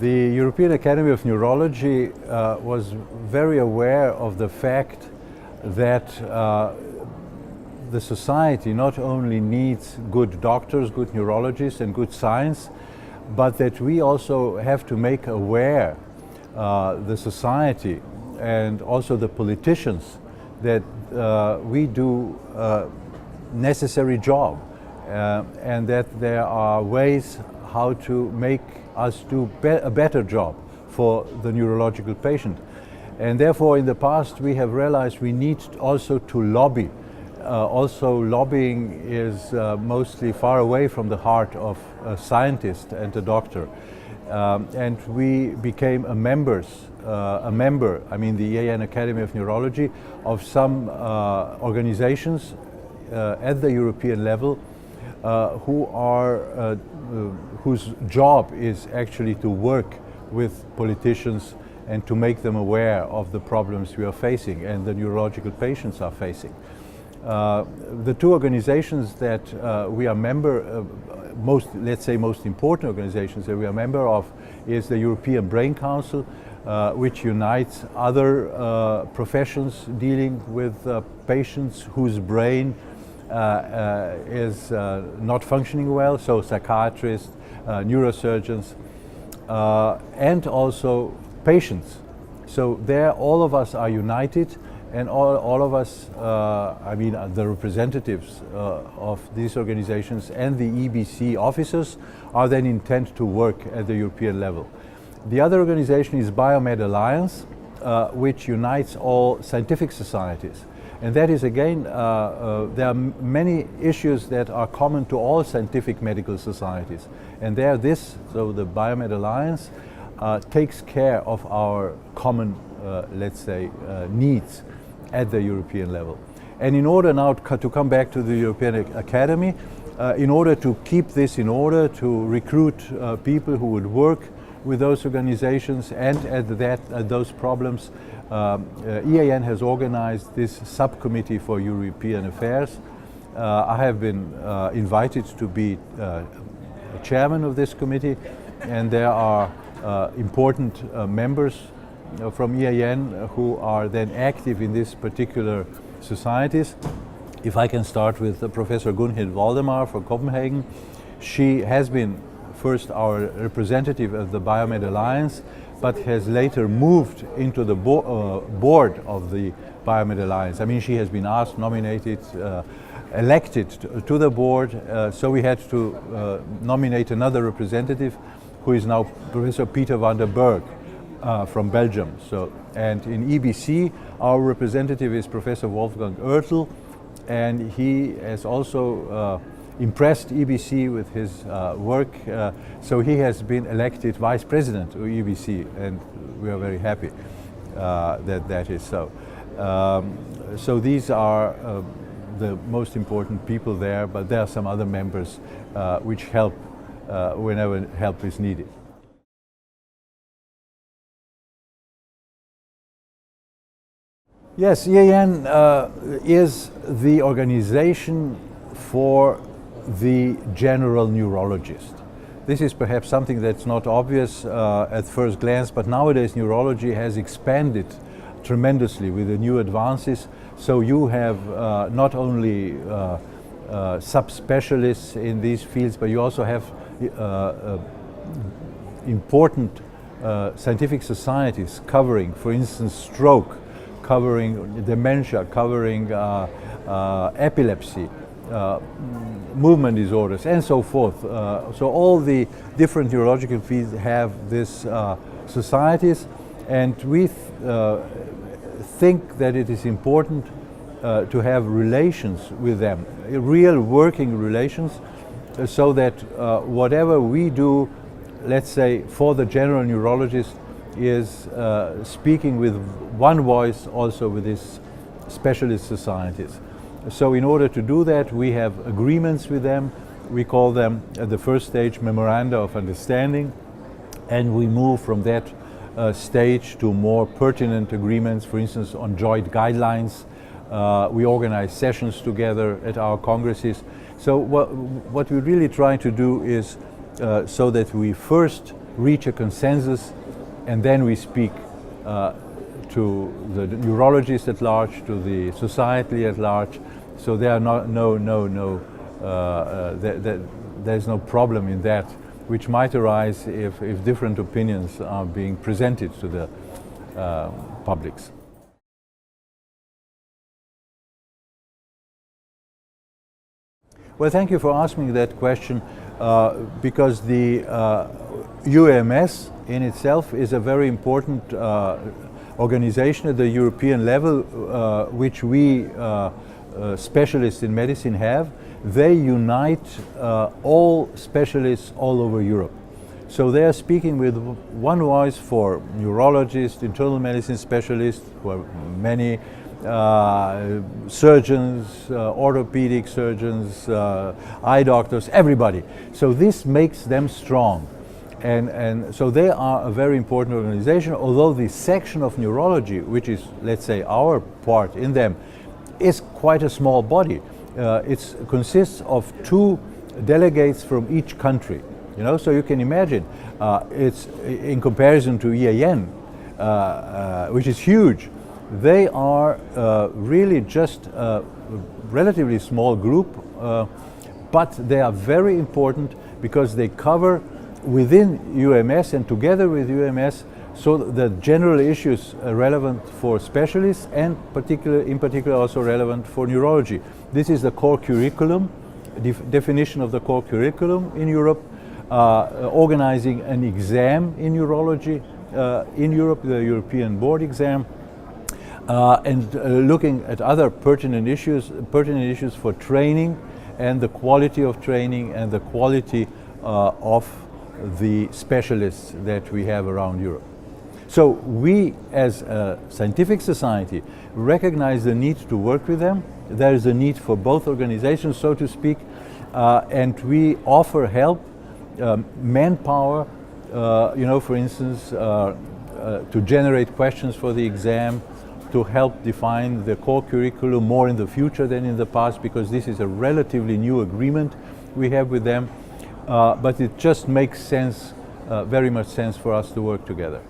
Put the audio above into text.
The European Academy of Neurology was very aware of the fact that the society not only needs good doctors, good neurologists and good science, but that we also have to make aware the society and also the politicians that we do a necessary job and that there are ways how to make us do a better job for the neurological patient. And therefore in the past we have realized we need also to lobby. Also lobbying is mostly far away from the heart of a scientist and a doctor. And we became a member, I mean the EAN Academy of Neurology, of some organizations at the European level whose job is actually to work with politicians and to make them aware of the problems we are facing and the neurological patients are facing. The two organizations that we are member, let's say most important organizations that we are member of is the European Brain Council, which unites other professions dealing with patients whose brain is not functioning well, so psychiatrists, neurosurgeons, and also patients. So there all of us are united, and all of us, I mean the representatives of these organizations and the EBC officers are then intent to work at the European level. The other organization is Biomed Alliance, which unites all scientific societies. And that is again, there are many issues that are common to all scientific medical societies. And so the Biomed Alliance takes care of our common, let's say, needs at the European level. And in order now to come back to the European Academy, in order to keep this in order, to recruit people who would work with those organizations and at those problems, EAN has organized this subcommittee for European affairs. I have been invited to be chairman of this committee, and there are important members from EAN who are then active in these particular societies. If I can start with Professor Gunhild Waldemar from Copenhagen. She has been first our representative of the Biomed Alliance, but has later moved into the board of the Biomed Alliance. I mean, she has been asked, nominated, elected to the board, so we had to nominate another representative, who is now Professor Peter van der Berg from Belgium. So, and in EBC, our representative is Professor Wolfgang Oertel, and he has also impressed EBC with his work, so he has been elected vice president of EBC, and we are very happy that is so. So these are the most important people there, but there are some other members which help whenever help is needed. Yes, EAN is the organization for the general neurologist. This is perhaps something that's not obvious at first glance, but nowadays neurology has expanded tremendously with the new advances. So you have not only subspecialists in these fields, but you also have important scientific societies covering, for instance, stroke, covering dementia, covering epilepsy, movement disorders, and so forth. So all the different neurological fields have these societies, and we think that it is important to have relations with them, real working relations, so that whatever we do, let's say for the general neurologist, is speaking with one voice also with these specialist societies. So in order to do that, we have agreements with them. We call them at the first stage memoranda of understanding, and we move from that stage to more pertinent agreements, for instance on joint guidelines. We organize sessions together at our congresses. So what we really try to do is so that we first reach a consensus, and then we speak to the neurologists at large, to the society at large. So there are there's no problem in that, which might arise if different opinions are being presented to the publics. Well, thank you for asking that question, because the UEMS in itself is a very important organization at the European level, which we specialists in medicine have. They unite all specialists all over Europe. So they are speaking with one voice for neurologists, internal medicine specialists, who are many, surgeons, orthopedic surgeons, eye doctors, everybody. So this makes them strong. And so they are a very important organization, although the section of neurology, which is, let's say, our part in them, is quite a small body. It consists of 2 delegates from each country. You know, so you can imagine, it's in comparison to EAN, which is huge. They are really just a relatively small group, but they are very important because they cover within UEMS and together with UEMS, so the general issues are relevant for specialists and in particular also relevant for neurology. This is the core curriculum, definition of the core curriculum in Europe, organizing an exam in neurology in Europe, the European board exam, and looking at other pertinent issues for training and the quality of training and the quality of the specialists that we have around Europe. So we as a scientific society recognize the need to work with them. There is a need for both organizations, so to speak, and we offer help, manpower, you know, for instance, to generate questions for the exam, to help define the core curriculum more in the future than in the past, because this is a relatively new agreement we have with them. But it just makes sense, very much sense for us to work together.